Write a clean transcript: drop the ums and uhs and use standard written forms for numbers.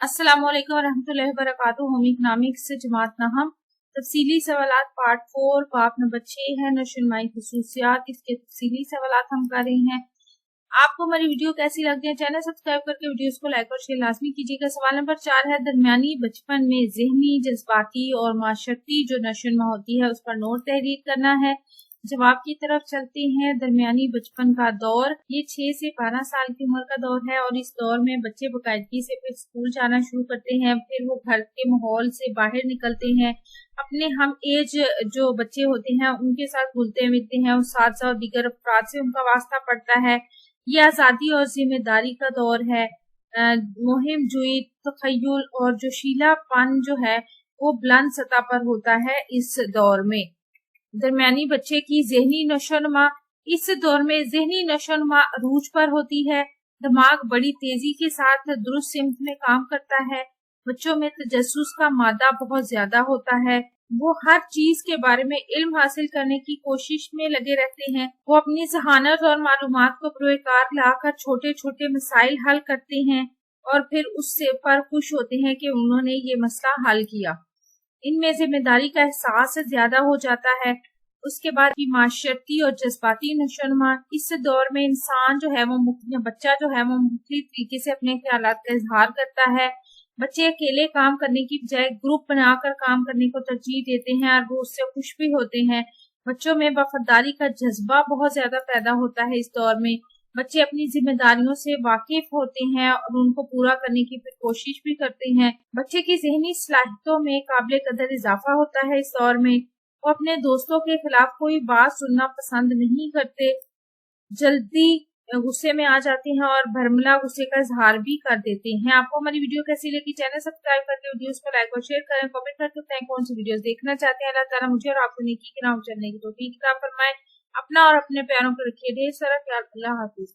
अस्सलाम वालेकुम रहमतुल्लाहि व बरकातुहू। होम इकनॉमिक्स से जमात नाहम तफसीली सवालात पार्ट 4 बाब नंबर 6 है नशोनुमाई खुसूसियात। इसके तफसीली सवालात हम कर रहे हैं। आपको हमारी वीडियो कैसी लगती है, चैनल सब्सक्राइब करके वीडियोस को लाइक और शेयर लाजमी कीजिएगा। सवाल नंबर 4 है, दरमियानी बचपन में ज़हनी, जज्बाती और माशरती जो नशोनुमा होती है उस पर नोट तहरीर करना है। जवाब की तरफ चलते हैं। दरमियानी बचपन का दौर ये 6 से 12 साल की उम्र का दौर है और इस दौर में बच्चे बाकायदगी से फिर स्कूल जाना शुरू करते हैं, फिर वो घर के माहौल से बाहर निकलते हैं, अपने हम एज जो बच्चे होते हैं उनके साथ घुलते मिलते हैं, उस साथ साथ दीगर अफराद से उनका वास्ता पड़ता है। ये आज़ादी और जिम्मेदारी का दौर है। मुहिम जुई, तखय्युल और जोशीलापन जो है वो बुलंद सतह पर होता है इस दौर में। दरमियानी बच्चे की ज़हनी नशोनुमा, इस दौर में ज़हनी नशोनुमा अरूज पर होती है। दिमाग बड़ी तेजी के साथ दुरुस्त सिमत में काम करता है। बच्चों में तजस्सुस का मादा बहुत ज्यादा होता है। वो हर चीज के बारे में इल्म हासिल करने की कोशिश में लगे रहते हैं। वो अपनी जहानत और मालूमात को बरोकार लाकर छोटे छोटे मसाइल हल करते हैं और फिर उससे पर खुश होते हैं कि उन्होंने ये मसला हल किया। इनमें जिम्मेदारी का एहसास ज्यादा हो जाता है। उसके बाद की माशरती और जज्बाती नशोनुमा, इस दौर में इंसान जो है वो बच्चा जो है वो मुख्तलिफ तरीके से अपने ख्यालात का इजहार करता है। बच्चे अकेले काम करने की बजाय ग्रुप बनाकर काम करने को तरजीह देते हैं और वो उससे खुश भी होते हैं। बच्चों में वफादारी का जज्बा बहुत ज्यादा पैदा होता है इस दौर में। बच्चे अपनी जिम्मेदारियों से वाकिफ होते हैं और उनको पूरा करने की फिर कोशिश भी करते हैं। बच्चे की ज़हनी सलाहियतों में काबिल कदर इजाफा होता है इस दौर में। वो अपने दोस्तों के खिलाफ कोई बात सुनना पसंद नहीं करते, जल्दी गुस्से में आ जाते हैं और भरमला गुस्से का इजहार भी कर देते हैं। आपको हमारी वीडियो कैसी लगी, चैनल सब्सक्राइब करके वीडियोस को लाइक और शेयर करें, कमेंट करके बताएं कौन सी वीडियोस देखना चाहते हैं। अल्लाह ताला मुझे और आपको नेकी के राह चलने की तौफीक अता फरमाए। अपना और अपने प्यारों को रखिए ढेर सारा ख्याल। अल्लाह हाफिज।